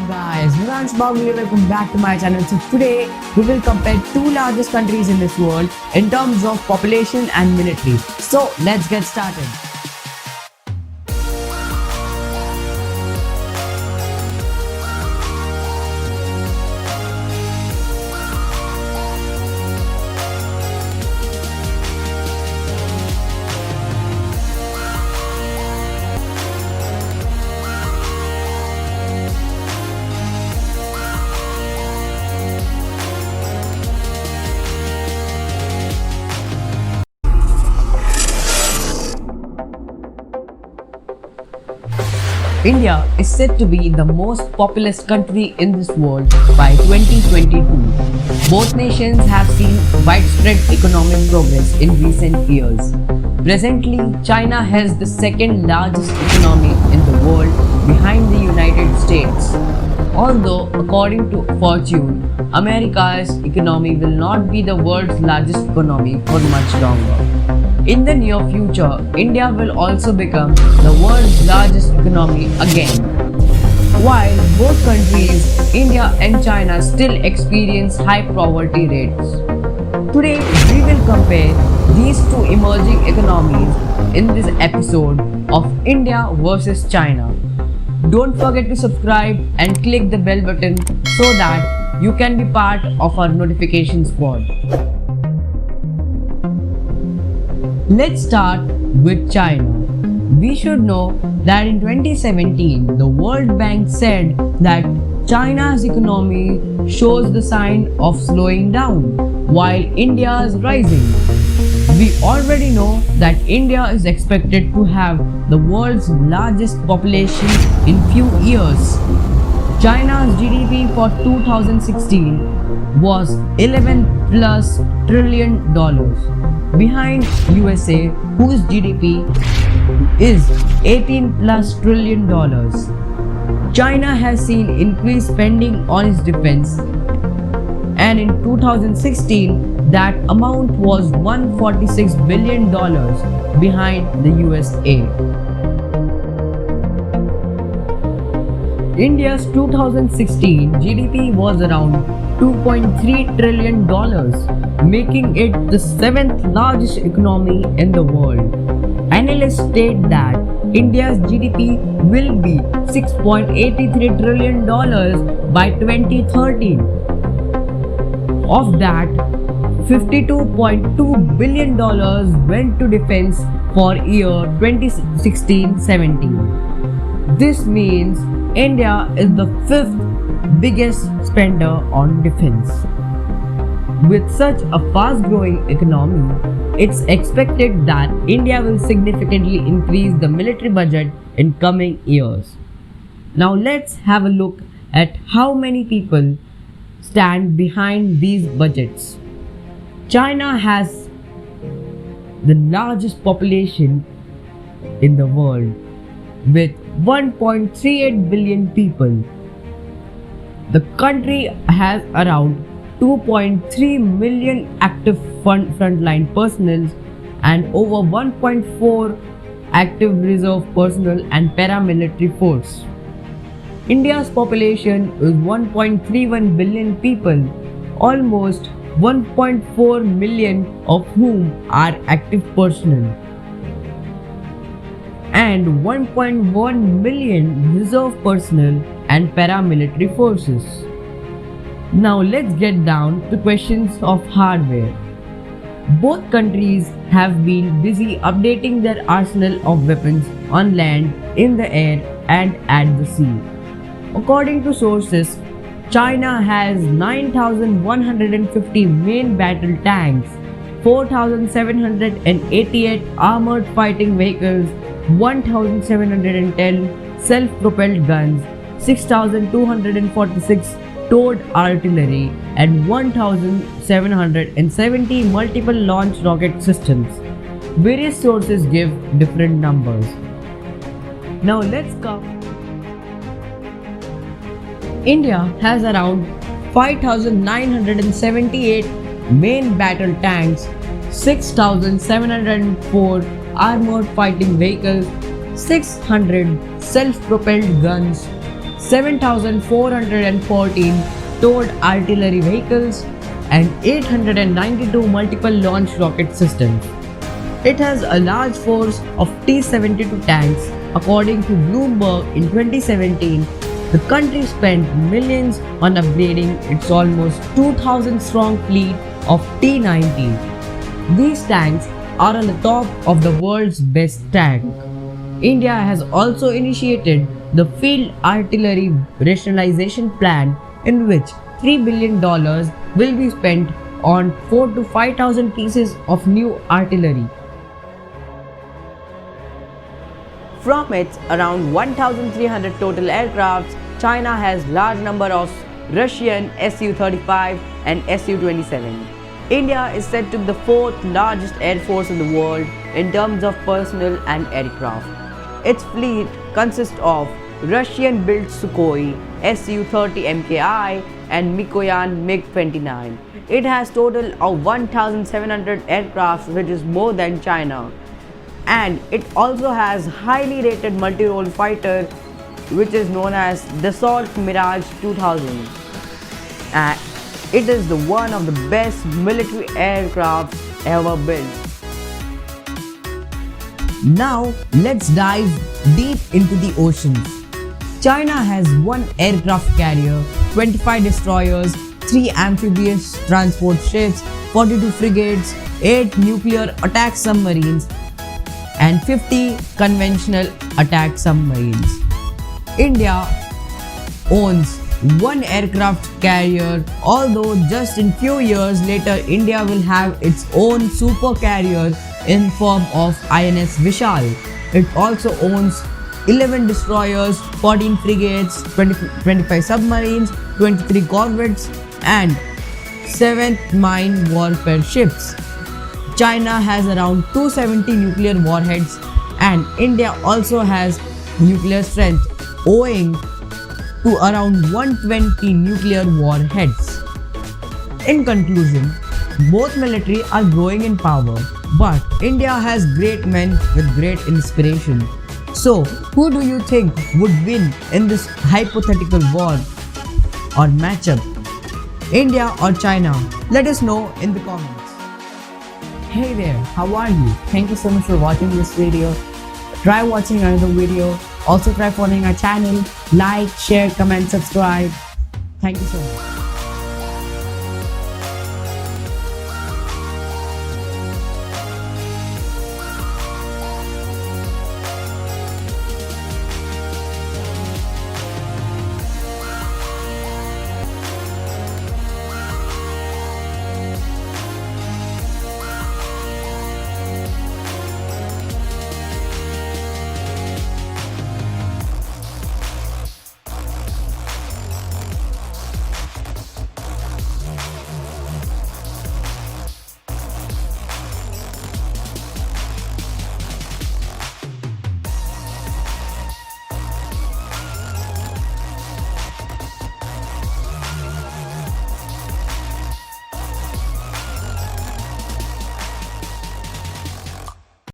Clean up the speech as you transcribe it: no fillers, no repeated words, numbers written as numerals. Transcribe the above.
guys, Mitanshu, Bagul, welcome back to my channel. So today we will compare two largest countries in this world in terms of population and military. So let's get started. India is said to be the most populous country in this world by 2022. Both nations have seen widespread economic progress in recent years. Presently, China has the second largest economy in the world behind the United States. Although, according to Fortune, America's economy will not be the world's largest economy for much longer. In the near future, India will also become the world's largest economy again. While both countries, India and China, still experience high poverty rates. Today, we will compare these two emerging economies in this episode of India versus China. Don't forget to subscribe and click the bell button so that you can be part of our notification squad. Let's start with China. We should know that in 2017, the World Bank said that China's economy shows the sign of slowing down while India is rising. We already know that India is expected to have the world's largest population in few years. China's GDP for 2016 was 11 plus trillion dollars, behind USA, whose GDP is 18 plus trillion dollars. China has seen increased spending on its defense, and in 2016 that amount was $146 billion behind the USA. India's 2016 GDP was around $2.3 trillion, making it the seventh largest economy in the world. Analysts state that India's GDP will be $6.83 trillion by 2030. Of that, $52.2 billion went to defense for year 2016-17. This means India is the fifth biggest spender on defense. With such a fast-growing economy, it's expected that India will significantly increase the military budget in coming years. Now let's have a look at how many people stand behind these budgets. China has the largest population in the world with 1.38 billion people. The country has around 2.3 million active frontline personnel and over 1.4 active reserve personnel and paramilitary force. India's population is 1.31 billion people, almost 1.4 million of whom are active personnel, and 1.1 million reserve personnel and paramilitary forces. Now let's get down to questions of hardware. Both countries have been busy updating their arsenal of weapons on land, in the air, and at the sea. According to sources, China has 9,150 main battle tanks, 4,788 armored fighting vehicles, 1,710 self-propelled guns, 6,246 towed artillery, and 1,770 multiple launch rocket systems. Various sources give different numbers. Now let's come. India has around 5,978 main battle tanks, 6,704 armored fighting vehicles, 600 self-propelled guns, 7,414 towed artillery vehicles, and 892 multiple launch rocket systems. It has a large force of T-72 tanks. According to Bloomberg in 2017, the country spent millions on upgrading its almost 2,000 strong fleet of T-90. These tanks are on the top of the world's best tank. India has also initiated the Field Artillery Rationalization Plan, in which $3 billion will be spent on 4 to 5,000 pieces of new artillery. From its around 1,300 total aircrafts, China has large number of Russian Su-35 and Su-27. India is said to be the fourth largest air force in the world in terms of personnel and aircraft. Its fleet consists of Russian-built Sukhoi Su-30 MKI and Mikoyan MiG-29. It has total of 1,700 aircraft, which is more than China. And it also has highly rated multi-role fighter, which is known as Dassault Mirage 2000. And it is the one of the best military aircraft ever built. Now let's dive deep into the oceans. China has 1 aircraft carrier, 25 destroyers, 3 amphibious transport ships, 42 frigates, 8 nuclear attack submarines, and 50 conventional attack submarines. India owns 1 aircraft carrier, although just in few years later India will have its own super carrier in form of INS Vishal. It also owns 11 destroyers, 14 frigates, 25 submarines, 23 corvettes, and 7 mine warfare ships. China has around 270 nuclear warheads, and India also has nuclear strength owing to around 120 nuclear warheads. In conclusion, both military are growing in power, but India has great men with great inspiration. So, who do you think would win in this hypothetical war or matchup? India or China? Let us know in the comments. Hey there, how are you? Thank you so much for watching this video. Try watching another video. Also try following our channel. Like, share, comment, subscribe. Thank you so much.